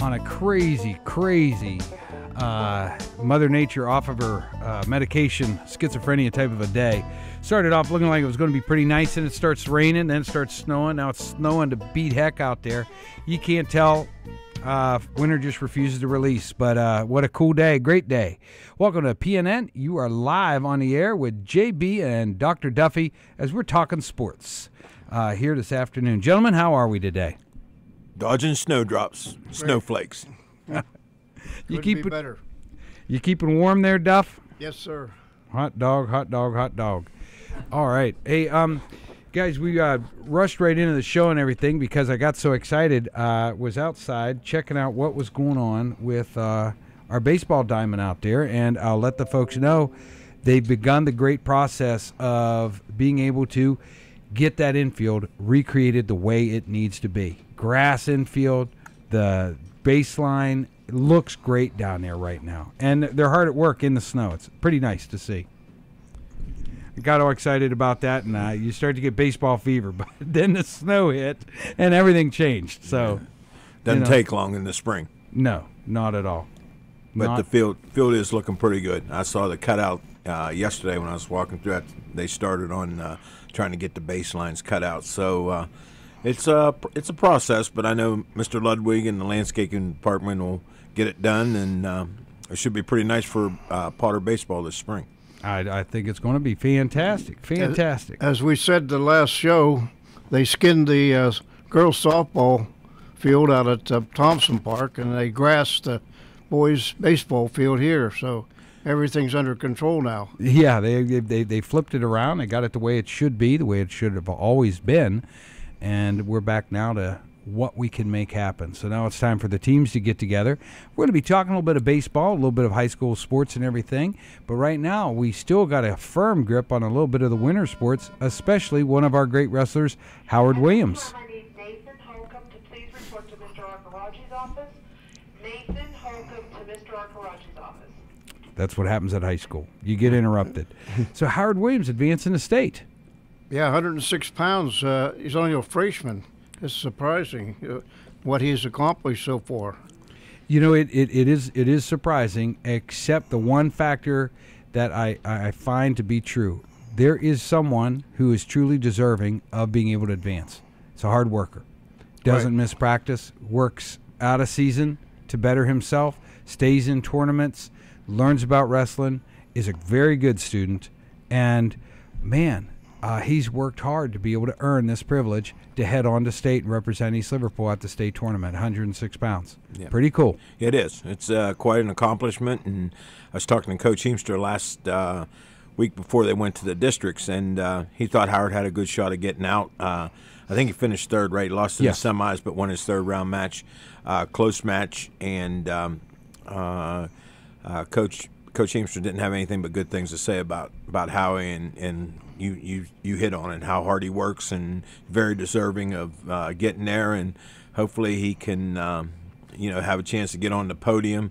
on a crazy Mother Nature off of her medication, schizophrenia type of a day. Started off looking like it was going to be pretty nice, and it starts raining, then it starts snowing. Now it's snowing to beat heck out there. You can't tell. Winter just refuses to release, but what a cool day, great day. Welcome to PNN. You are live on the air with JB and Dr. Duffy as we're talking sports here this afternoon. Gentlemen, how are we today? Dodging snowdrops, snowflakes. You keep be better. You keeping warm there, Duff? Yes, sir. Hot dog, hot dog, hot dog. All right. Hey, guys, we rushed right into the show and everything because I got so excited. Was outside checking out what was going on with our baseball diamond out there, and I'll let the folks know they've begun the great process of being able to get that infield recreated the way it needs to be. Grass infield, the baseline looks great down there right now, and they're hard at work in the snow. It's pretty nice to see. I got all excited about that, and you start to get baseball fever, but then the snow hit and everything changed. So doesn't take long in the spring. No, not at all. But the field is looking pretty good. I saw the cutout yesterday when I was walking through it. They started on trying to get the baselines cut out. So it's a process, but I know Mr. Ludwig and the landscaping department will get it done, and it should be pretty nice for Potter baseball this spring. I think it's going to be fantastic. Fantastic. As we said the last show, they skinned the girls softball field out at Thompson Park, and they grassed the boys baseball field here. So everything's under control now. Yeah, they flipped it around. They got it the way it should be, the way it should have always been, and we're back now to what we can make happen. So now it's time for the teams to get together. We're going to be talking a little bit of baseball, a little bit of high school sports and everything, but right now we still got a firm grip on a little bit of the winter sports, especially one of our great wrestlers, Howard Williams. I need Nathan Holcomb to please report to Mr. Arcarachi's office. Nathan Holcomb to Mr. Arcarachi's office. That's what happens at high school. You get interrupted. So Howard Williams advancing the state. Yeah, 106 pounds. He's only a freshman. It's surprising what he's accomplished so far. You know, it is surprising, except the one factor that I find to be true. There is someone who is truly deserving of being able to advance. It's a hard worker. Doesn't miss practice, works out of season to better himself, stays in tournaments, learns about wrestling, is a very good student, and, man, he's worked hard to be able to earn this privilege to head on to state and represent East Liverpool at the state tournament, 106 pounds. Yeah. Pretty cool. It is. It's quite an accomplishment, and I was talking to Coach Heemster last week before they went to the districts, and he thought Howard had a good shot of getting out. I think he finished third, right? Lost in the semis, but won his third-round match, close match, and Coach Heemster didn't have anything but good things to say about Howie, and you hit on it, how hard he works, and very deserving of getting there, and hopefully he can have a chance to get on the podium.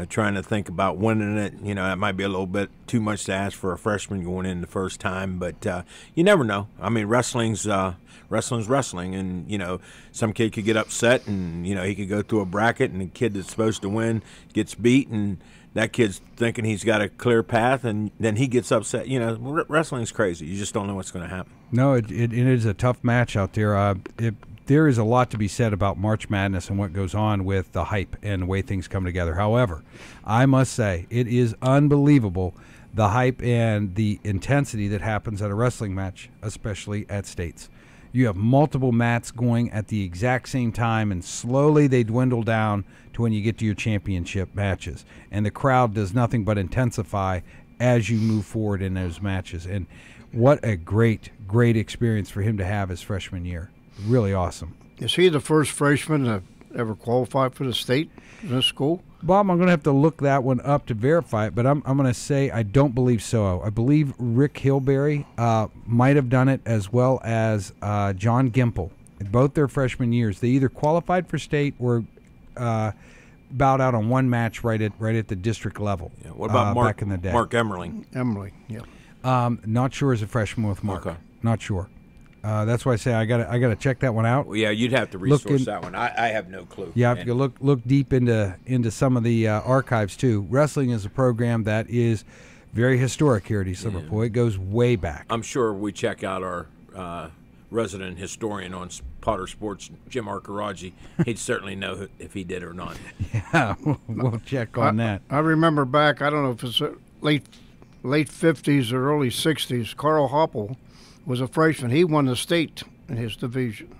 Trying to think about winning it, that might be a little bit too much to ask for a freshman going in the first time, but you never know. I mean, wrestling's wrestling, and some kid could get upset, and he could go through a bracket, and the kid that's supposed to win gets beat, and that kid's thinking he's got a clear path, and then he gets upset. Wrestling's crazy. You just don't know what's going to happen. No, it is a tough match out there. There is a lot to be said about March Madness and what goes on with the hype and the way things come together. However, I must say it is unbelievable, the hype and the intensity that happens at a wrestling match, especially at states. You have multiple mats going at the exact same time, and slowly they dwindle down to when you get to your championship matches. And the crowd does nothing but intensify as you move forward in those matches. And what a great, great experience for him to have his freshman year. Really awesome. Is he the first freshman to ever qualify for the state in this school? Bob, I'm going to have to look that one up to verify it, but I'm going to say I don't believe so. I believe Rick Hilberry might have done it, as well as John Gimple. Both their freshman years, they either qualified for state or bowed out on one match right at the district level. Yeah. What about Mark, back in the day? Mark Emmerling? Emily, yeah. Not sure as a freshman with Mark. Okay. Not sure. That's why I say I gotta check that one out. Well, yeah, you'd have to resource that one. I have no clue. Yeah, if you look deep into some of the archives too. Wrestling is a program that is very historic here at East Liverpool. It goes way back. I'm sure we check out our resident historian on Potter Sports, Jim Arcaraji. He'd certainly know if he did or not. Yeah, we'll check on that. I remember back, I don't know if it's late 50s or early 60s, Carl Hoppel was a freshman. He won the state in his division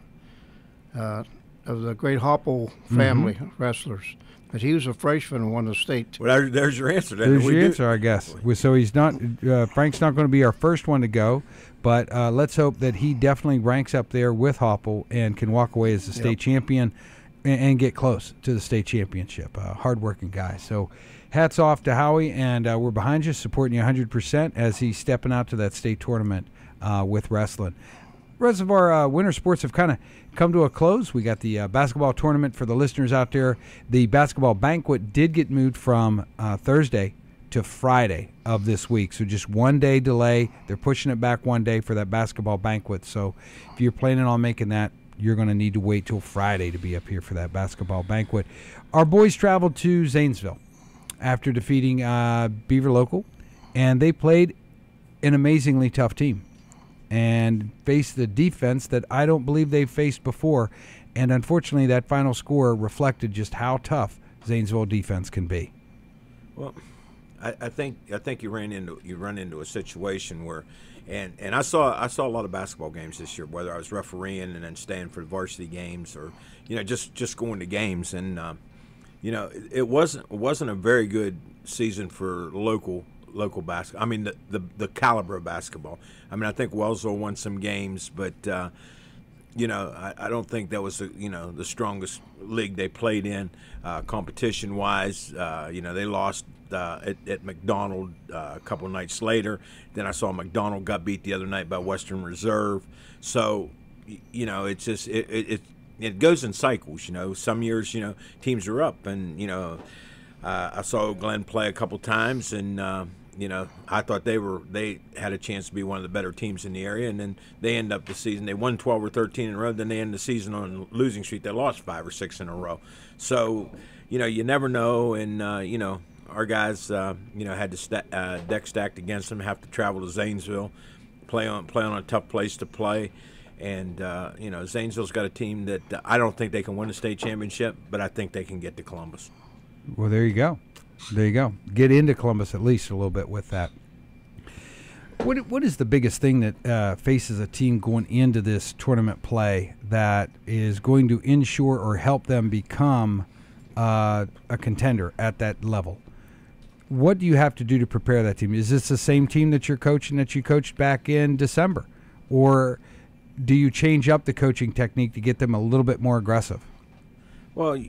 of the great Hoppel family wrestlers. But he was a freshman and won the state. Well, there's your answer. There's your answer, I guess. So he's not. Frank's not going to be our first one to go, but let's hope that he definitely ranks up there with Hoppel and can walk away as the state champion and get close to the state championship. Hardworking guy. So hats off to Howie, and we're behind you, supporting you 100% as he's stepping out to that state tournament with wrestling. The rest of our winter sports have kind of come to a close. We got the basketball tournament for the listeners out there. The basketball banquet did get moved from Thursday to Friday of this week. So just 1 day delay. They're pushing it back 1 day for that basketball banquet. So if you're planning on making that, you're going to need to wait till Friday to be up here for that basketball banquet. Our boys traveled to Zanesville after defeating Beaver Local, and they played an amazingly tough team and faced the defense that I don't believe they've faced before. And unfortunately, that final score reflected just how tough Zanesville defense can be. Well, I think you run into a situation where, and I saw a lot of basketball games this year, whether I was refereeing and then staying for the varsity games or just going to games, and it wasn't a very good season for local basketball. I mean, the caliber of basketball. I mean, I think Wellsville won some games, but I don't think that was the strongest league they played in competition wise. They lost at McDonald a couple of nights later. Then I saw McDonald got beat the other night by Western Reserve. So it's just it goes in cycles. Some years teams are up, and I saw Glenn play a couple times, and I thought they had a chance to be one of the better teams in the area, and then they end up the season. They won 12 or 13 in a row. Then they end the season on losing streak. They lost 5 or 6 in a row. So you never know, and our guys had the deck stacked against them. Have to travel to Zanesville, play on a tough place to play. And, Zanesville's got a team that I don't think they can win a state championship, but I think they can get to Columbus. Well, there you go. There you go. Get into Columbus at least a little bit with that. What is the biggest thing that faces a team going into this tournament play that is going to ensure or help them become a contender at that level? What do you have to do to prepare that team? Is this the same team that you're coaching that you coached back in December? Or do you change up the coaching technique to get them a little bit more aggressive? Well,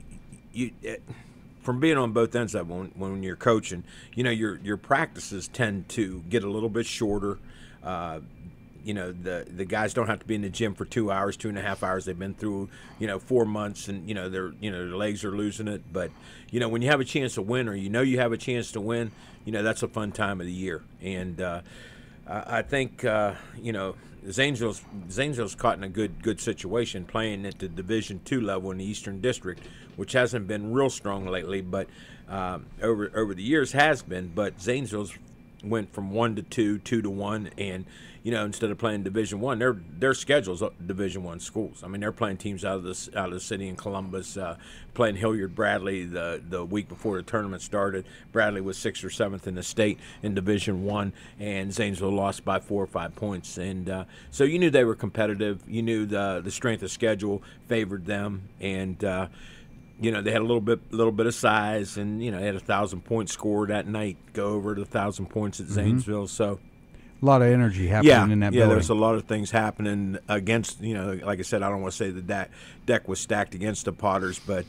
from being on both ends of it, when you're coaching, your practices tend to get a little bit shorter. The guys don't have to be in the gym for 2 hours, 2.5 hours. They've been through 4 months, and their legs are losing it. But when you have a chance to win, or you have a chance to win, that's a fun time of the year. And I think Zanesville's caught in a good situation playing at the Division II level in the Eastern District, which hasn't been real strong lately, but over the years has been. But Zanesville's went from 1 to 2, 2 to 1, and instead of playing Division I, their schedule's Division I schools. I mean, they're playing teams out of the city in Columbus, playing Hilliard Bradley the week before the tournament started. Bradley was 6th or 7th in the state in Division I, and Zanesville lost by 4 or 5 points. And so you knew they were competitive. You knew the strength of schedule favored them, and they had a little bit of size, and they had 1,000 points scored that night, go over to 1,000 points at Zanesville. So a lot of energy happening in that building. Yeah, there's a lot of things happening against, like I said, I don't want to say the deck was stacked against the Potters, but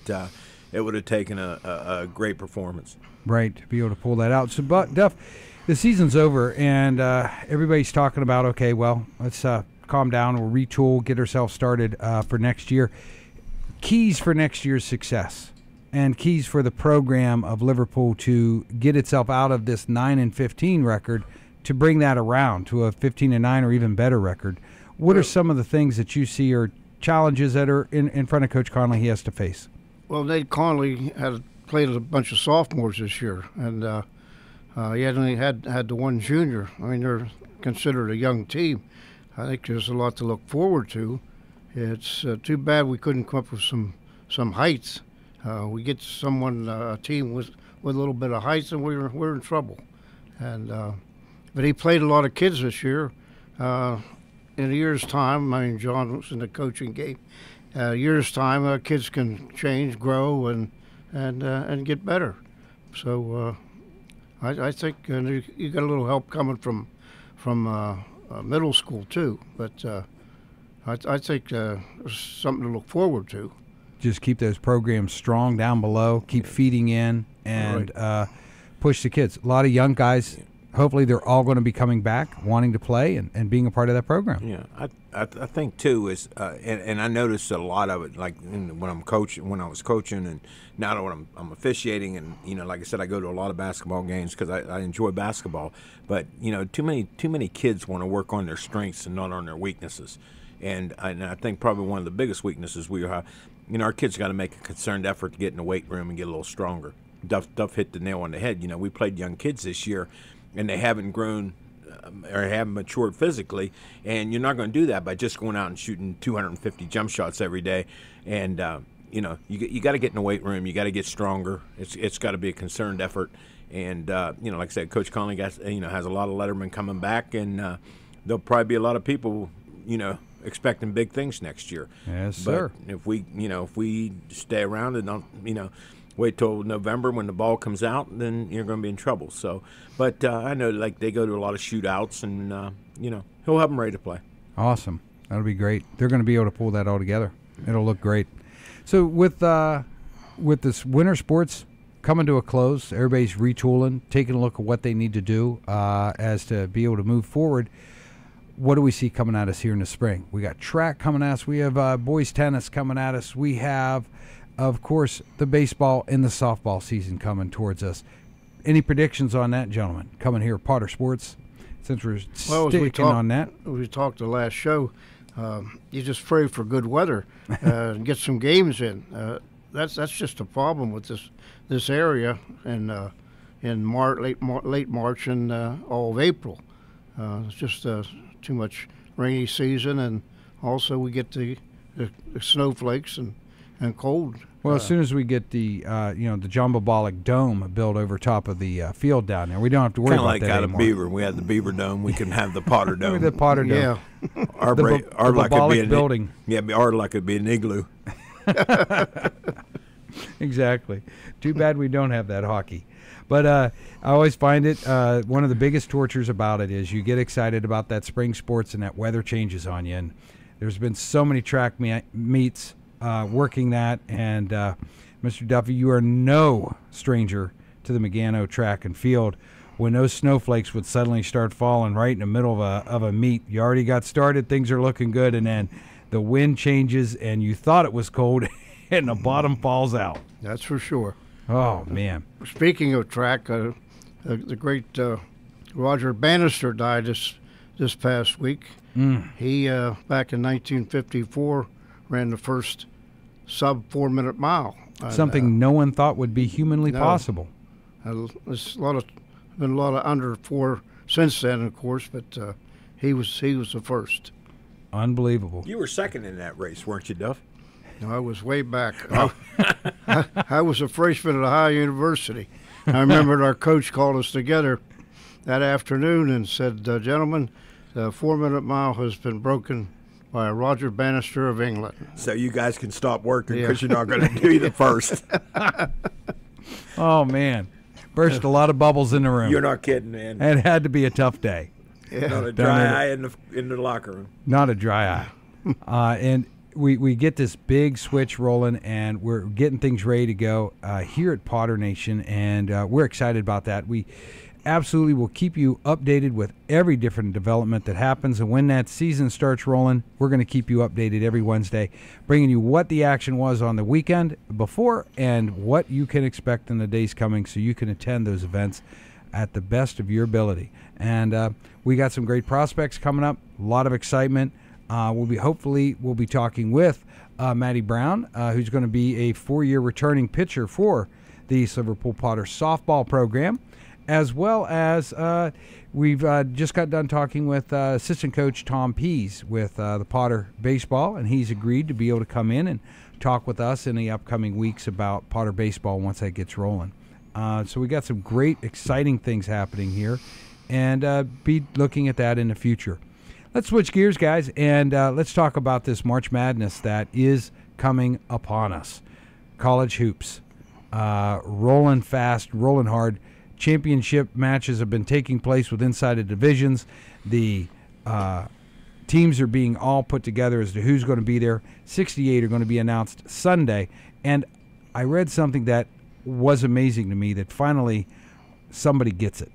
it would have taken a great performance. Right, to be able to pull that out. So, but Duff, the season's over, and everybody's talking about, okay, well, let's calm down, we'll retool, get ourselves started for next year. Keys for next year's success and keys for the program of Liverpool to get itself out of this 9-15 record to bring that around to a 15-9 or even better record. What are some of the things that you see are challenges that are in front of Coach Conley he has to face? Well, Nate Conley had played a bunch of sophomores this year, and he had only had the one junior. I mean, they're considered a young team. I think there's a lot to look forward to. It's too bad we couldn't come up with some heights. We get a team with a little bit of heights, and we're in trouble. And but he played a lot of kids this year. In a year's time, I mean, John was in the coaching game. Year's time, kids can change, grow, and get better. So I think you got a little help coming from middle school too. But I think there's something to look forward to. Just keep those programs strong down below. Keep feeding in and push the kids. A lot of young guys. Hopefully, they're all going to be coming back, wanting to play and being a part of that program. Yeah, I think too is, and I noticed a lot of it, like when I was coaching, and now that when I'm officiating, and like I said, I go to a lot of basketball games because I enjoy basketball. But too many kids want to work on their strengths and not on their weaknesses, and I think probably one of the biggest weaknesses we have, our kids got to make a concerted effort to get in the weight room and get a little stronger. Duff hit the nail on the head. We played young kids this year, and they haven't grown or haven't matured physically, and you're not going to do that by just going out and shooting 250 jump shots every day. And you got to get in the weight room. You got to get stronger. It's got to be a concerned effort. And like I said, Coach Conley has a lot of lettermen coming back, and there'll probably be a lot of people expecting big things next year. Yes, sir. But if we stay around and don't wait till November when the ball comes out, then you're going to be in trouble. So, but I know like they go to a lot of shootouts, and he'll have them ready to play. Awesome, that'll be great. They're going to be able to pull that all together. It'll look great. So with this winter sports coming to a close, everybody's retooling, taking a look at what they need to do as to be able to move forward. What do we see coming at us here in the spring? We got track coming at us. We have boys tennis coming at us. We have, of course, the baseball and the softball season coming towards us. Any predictions on that, gentlemen? Coming here, Potter Sports, since we're sticking on that. We talked the last show. You just pray for good weather and get some games in. That's just a problem with this area in late March and all of April. It's just too much rainy season, and also we get the snowflakes and cold. Well, as soon as we get the the jumbobolic dome built over top of the field down there, we don't have to worry about that anymore. Kind of like out of Beaver, we had the Beaver Dome. We can have the Potter Dome. The Potter Dome. Yeah. Our luck could be building. Our luck could be an igloo. Exactly. Too bad we don't have that hockey. But I always find it one of the biggest tortures about it is you get excited about that spring sports and that weather changes on you. And there's been so many track meets working that. And Mr. Duffy, you are no stranger to the Megano track and field. When those snowflakes would suddenly start falling right in the middle of a meet, you already got started, things are looking good, and then the wind changes and you thought it was cold and the bottom falls out. That's for sure. Oh, man. Speaking of track, the great Roger Bannister died this past week. He, back in 1954, ran the first sub 4-minute mile. Something no one thought would be humanly possible. There's been a lot of under 4 since then, of course, but he was the first. Unbelievable. You were second in that race, weren't you, Duff? No, I was way back. I was a freshman at Ohio University. I remember our coach called us together that afternoon and said, gentlemen, the 4-minute mile has been broken by Roger Bannister of England. So you guys can stop working because you're not going to do the first. Oh, man. Burst a lot of bubbles in the room. You're not kidding, man. It had to be a tough day. Yeah. Not a dry eye in the locker room. Not a dry eye. And we get this big switch rolling, and we're getting things ready to go here at Potter Nation, and we're excited about that. We absolutely will keep you updated with every different development that happens, and when that season starts rolling, we're going to keep you updated every Wednesday, bringing you what the action was on the weekend before and what you can expect in the days coming so you can attend those events at the best of your ability. And we got some great prospects coming up, a lot of excitement. We'll be talking with Maddie Brown, who's going to be a 4-year returning pitcher for the East Liverpool Potter softball program, as well as we've just got done talking with assistant coach Tom Pease with the Potter baseball, and he's agreed to be able to come in and talk with us in the upcoming weeks about Potter baseball once that gets rolling. So we got some great, exciting things happening here, and be looking at that in the future. Let's switch gears, guys, and let's talk about this March Madness that is coming upon us. College hoops, rolling fast, rolling hard. Championship matches have been taking place with inside the divisions. The teams are being all put together as to who's going to be there. 68 are going to be announced Sunday, and I read something that was amazing to me, that finally somebody gets it.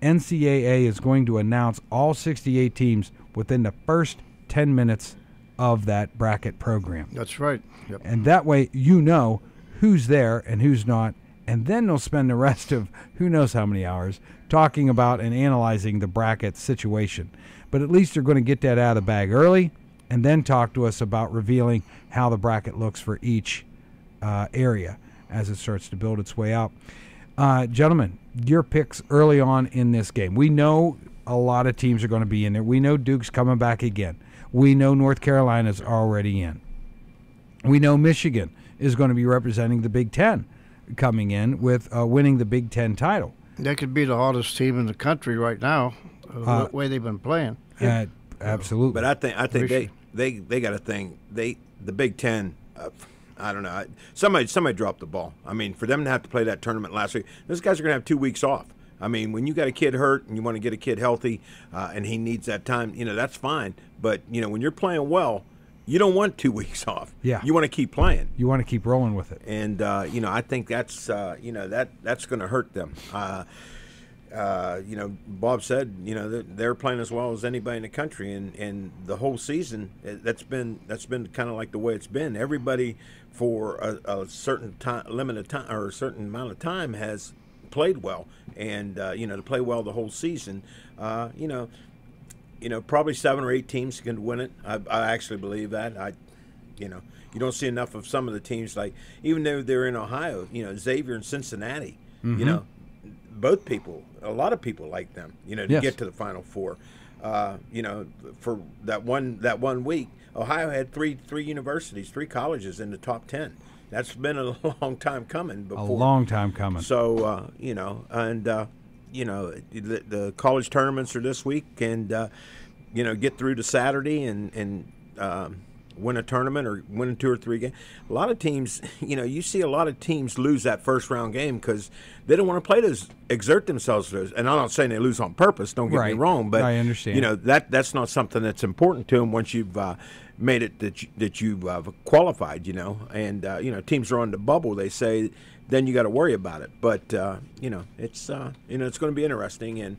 NCAA is going to announce all 68 teams within the first 10 minutes of that bracket program. That's right. Yep. And that way you know who's there and who's not, and then they'll spend the rest of who knows how many hours talking about and analyzing the bracket situation. But at least they're going to get that out of the bag early and then talk to us about revealing how the bracket looks for each area as it starts to build its way out. Gentlemen, your picks early on in this game. We know a lot of teams are going to be in there. We know Duke's coming back again. We know North Carolina's already in. We know Michigan is going to be representing the Big Ten coming in with winning the Big Ten title. They could be the hottest team in the country right now, the way they've been playing. Absolutely. But I think they got a thing. The Big Ten. I don't know. Somebody dropped the ball. I mean, for them to have to play that tournament last week, those guys are going to have 2 weeks off. I mean, when you got a kid hurt and you want to get a kid healthy, and he needs that time, that's fine. But when you're playing well, you don't want 2 weeks off. Yeah. You want to keep playing. You want to keep rolling with it. And I think that's that's going to hurt them. Bob said, they're playing as well as anybody in the country, and the whole season that's been kind of like the way it's been. Everybody for a certain time, limited time, or a certain amount of time has played well, and to play well the whole season, probably 7 or 8 teams can win it. I actually believe that. You don't see enough of some of the teams, like even though they're in Ohio, Xavier and Cincinnati, Mm-hmm. A lot of people like them, to Yes. get to the Final Four. For that one week, Ohio had three universities, 3 colleges in the top 10. That's been a long time coming before. A long time coming. So, the college tournaments are this week, and, get through to Saturday and win a tournament or win 2 or 3 games. A lot of teams, you see a lot of teams lose that first round game because they don't want to play those, exert themselves for those. And I'm not saying they lose on purpose, don't get me wrong, but I understand. That's not something that's important to them once you've made it that you've qualified, and teams are on the bubble, they say, then you got to worry about it. But it's it's going to be interesting, and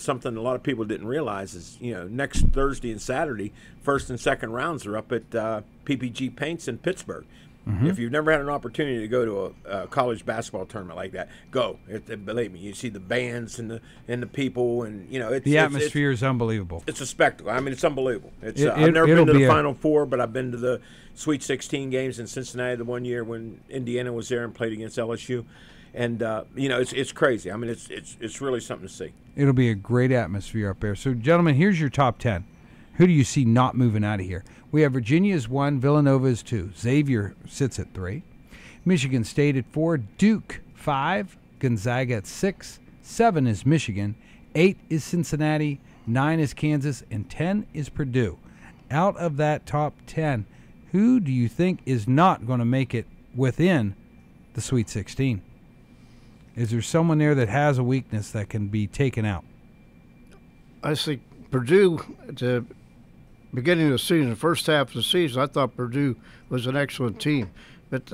something a lot of people didn't realize is next Thursday and Saturday, first and second rounds are up at PPG Paints in Pittsburgh. Mm-hmm. If you've never had an opportunity to go to a college basketball tournament like that, go. Believe me, you see the bands and the people, and the atmosphere is unbelievable. It's a spectacle. I mean, it's unbelievable. I've never been to the Final Four, but I've been to the Sweet 16 games in Cincinnati the one year when Indiana was there and played against LSU, and it's crazy. I mean, it's really something to see. It'll be a great atmosphere up there. So, gentlemen, here's your top 10. Who do you see not moving out of here? We have Virginia as 1, Villanova as 2, Xavier sits at 3, Michigan State at 4, Duke 5, Gonzaga at 6, 7 is Michigan, 8 is Cincinnati, 9 is Kansas, and 10 is Purdue. Out of that top 10, who do you think is not going to make it within the Sweet 16? Is there someone there that has a weakness that can be taken out? I think Purdue, at the beginning of the season, the first half of the season, I thought Purdue was an excellent team. But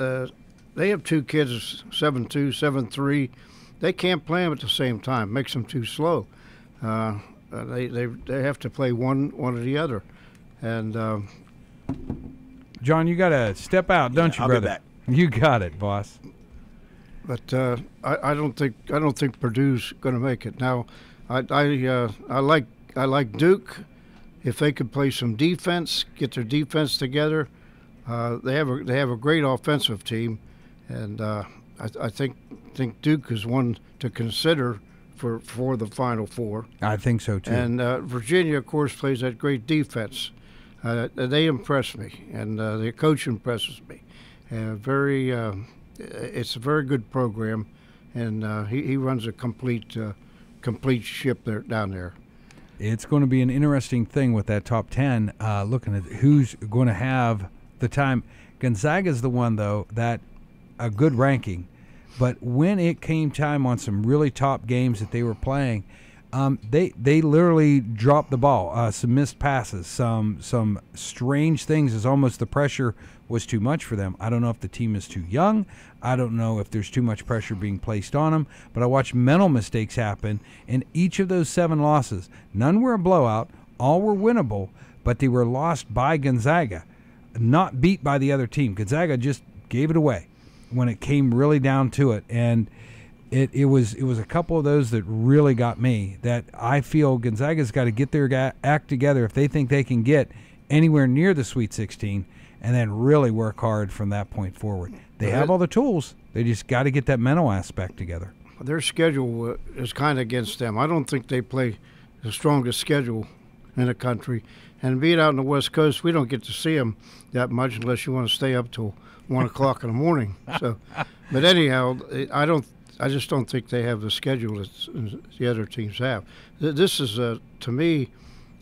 they have 2 kids, 7'2", 7'3". They can't play them at the same time. Makes them too slow. They have to play one or the other. And John, you got to step out, don't you, I'll brother? be back. You got it, boss. But I don't think Purdue's going to make it. Now, I like Duke. if they could play some defense, get their defense together, they have a great offensive team, and I think Duke is one to consider for the Final Four. I think so too. And Virginia, of course, plays that great defense. They impress me, and the coach impresses me. It's a very good program, and he runs a complete ship down there. It's going to be an interesting thing with that top 10, looking at who's going to have the time. Gonzaga's the one, though, that a good ranking. But when it came time on some really top games that they were playing, they literally dropped the ball. Some missed passes, some strange things. As almost the pressure was too much for them. I don't know if the team is too young. I don't know if there's too much pressure being placed on them. But I watched mental mistakes happen in each of those 7 losses. None were a blowout. All were winnable, but they were lost by Gonzaga, not beat by the other team. Gonzaga just gave it away when it came really down to it. And it was a couple of those that really got me, that I feel Gonzaga's got to get their act together if they think they can get anywhere near the Sweet 16, and then really work hard from that point forward. They have all the tools. They just got to get that mental aspect together. Their schedule is kind of against them. I don't think they play the strongest schedule in the country. And being out on the West Coast, we don't get to see them that much unless you want to stay up till 1 o'clock in the morning. So, but anyhow, I just don't think they have the schedule that the other teams have. This is, to me,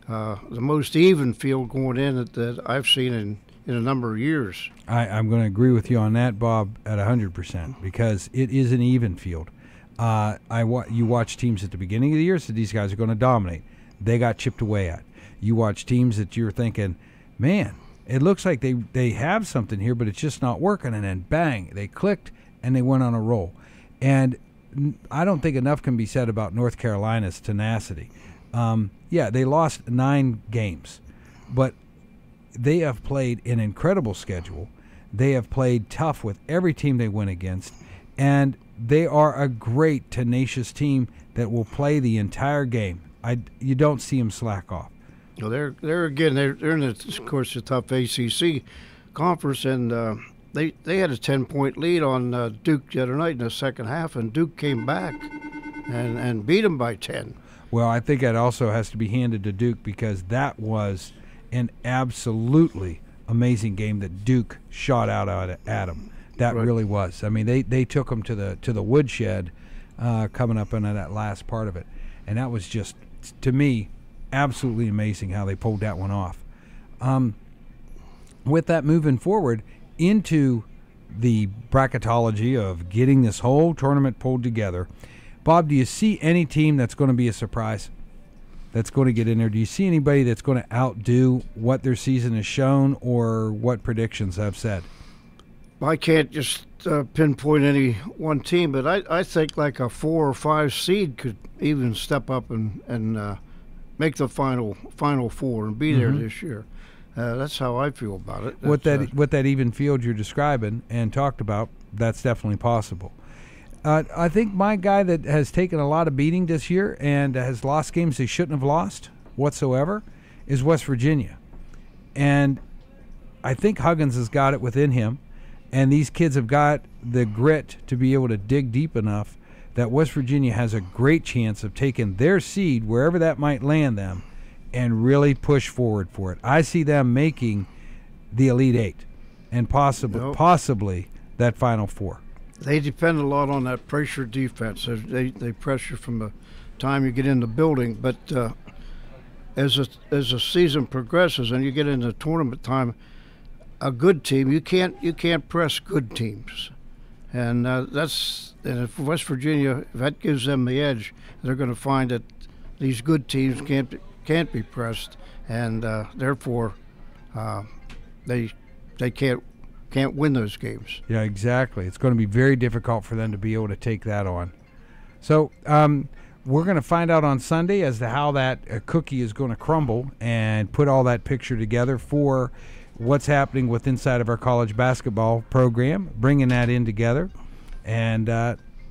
the most even field going in that I've seen in a number of years. I'm going to agree with you on that, Bob, at 100%, because it is an even field. You watch teams at the beginning of the year, so these guys are going to dominate. They got chipped away at. You watch teams that you're thinking, man, it looks like they have something here, but it's just not working. And then bang, they clicked and they went on a roll. And I don't think enough can be said about North Carolina's tenacity. Yeah, they lost 9 games, but they have played an incredible schedule. They have played tough with every team they went against, and they are a great, tenacious team that will play the entire game. You don't see them slack off. Well, they're in of course the tough ACC conference, and they had a 10-point lead on Duke the other night in the second half, and Duke came back and beat them by 10. Well, I think that also has to be handed to Duke, because that was an absolutely amazing game that Duke shot out at them. That right. really was. I mean, they took them to the woodshed coming up into that last part of it, and that was just, to me, absolutely amazing how they pulled that one off. With that moving forward into the bracketology of getting this whole tournament pulled together, Bob, do you see any team that's going to be a surprise, that's going to get in there? Do you see anybody that's going to outdo what their season has shown or what predictions I've said? I can't just pinpoint any one team, but I think like a 4 or 5 seed could even step up and make the final four and be there this year. That's how I feel about it. With that even field you're describing and talked about, that's definitely possible. I think my guy that has taken a lot of beating this year and has lost games they shouldn't have lost whatsoever is West Virginia. And I think Huggins has got it within him, and these kids have got the grit to be able to dig deep enough that West Virginia has a great chance of taking their seed, wherever that might land them, and really push forward for it. I see them making the Elite Eight and possibly that Final Four. They depend a lot on that pressure defense. They pressure from the time you get in the building, but as the season progresses and you get into tournament time, a good team, you can't press good teams, and if West Virginia, if that gives them the edge, they're going to find that these good teams can't be pressed, and therefore they can't win those games. Yeah, exactly. It's going to be very difficult for them to be able to take that on. So we're going to find out on Sunday as to how that cookie is going to crumble and put all that picture together for what's happening with inside of our college basketball program, bringing that in together. And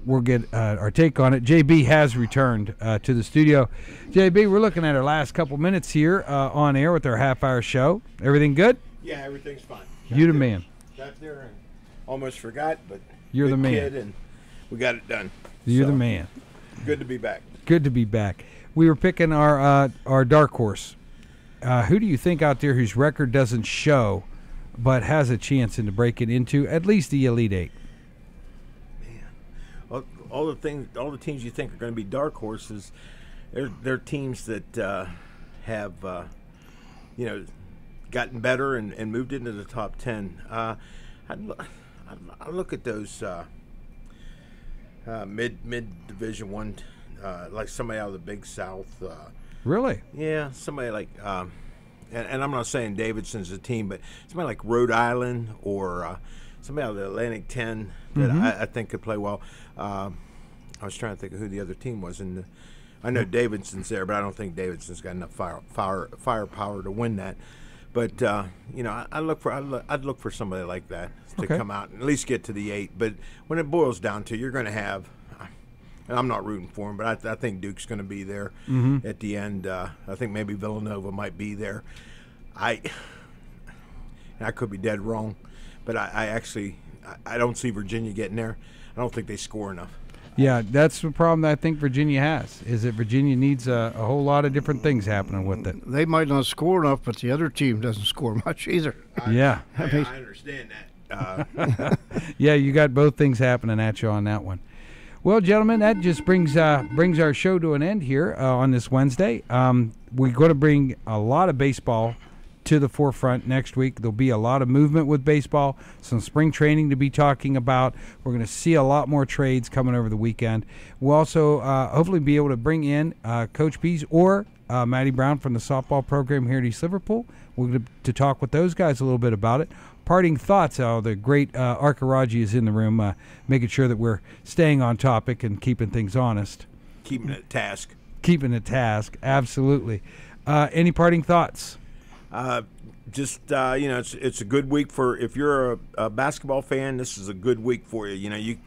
we'll get our take on it. JB has returned to the studio. JB, we're looking at our last couple minutes here on air with our half-hour show. Everything good? Yeah, everything's fine. You the man. Got there and almost forgot, but You're the good man. kid, and we got it done. You're So, the man. Good to be back. Good to be back. We were picking our dark horse. Who do you think out there whose record doesn't show but has a chance into breaking into at least the Elite Eight? All the teams you think are going to be dark horses, they're teams that have gotten better and moved into the top 10. I look at those mid Division One, like somebody out of the Big South. Really? Yeah, somebody like, and I'm not saying Davidson's a team, but somebody like Rhode Island or somebody out of the Atlantic 10 that I think could play well. I was trying to think of who the other team was, and I know Davidson's there, but I don't think Davidson's got enough firepower to win that. But I'd look for somebody like that to come out and at least get to the 8. But when it boils down to, you're going to have. And I'm not rooting for him, but I think Duke's going to be there at the end. I think maybe Villanova might be there. I could be dead wrong, but I don't see Virginia getting there. I don't think they score enough. Yeah, that's the problem that I think Virginia has, is that Virginia needs a whole lot of different things happening with it. They might not score enough, but the other team doesn't score much either. Yeah. I understand that. Yeah, you got both things happening at you on that one. Well, gentlemen, that just brings our show to an end here on this Wednesday. We're going to bring a lot of baseball to the forefront next week. There'll be a lot of movement with baseball, some spring training to be talking about. We're going to see a lot more trades coming over the weekend. We'll also hopefully be able to bring in Coach Pease or Matty Brown from the softball program here at East Liverpool. We're going to talk with those guys a little bit about it. Parting thoughts, the great Arkaraji is in the room, making sure that we're staying on topic and keeping things honest. Keeping it task. Keeping it task, absolutely. Any parting thoughts? It's a good week for, if you're a basketball fan, this is a good week for you.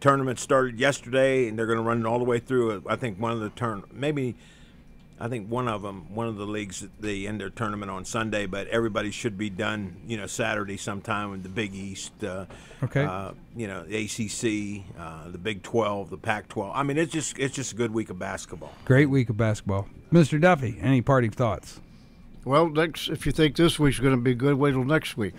Tournament started yesterday, and they're going to run it all the way through. I think one of the leagues, they end their tournament on Sunday, but everybody should be done, Saturday sometime with the Big East, the ACC, the Big 12, the Pac-12. I mean, it's just a good week of basketball. Great week of basketball. Mr. Duffy, any parting thoughts? Well, if you think this week's going to be good, wait till next week,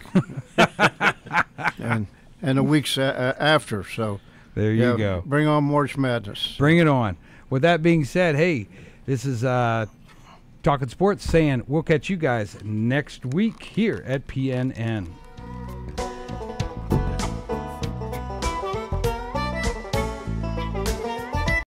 and the weeks after. So there you go. Bring on March Madness. Bring it on. With that being said, hey, this is Talking Sports saying we'll catch you guys next week here at PNN.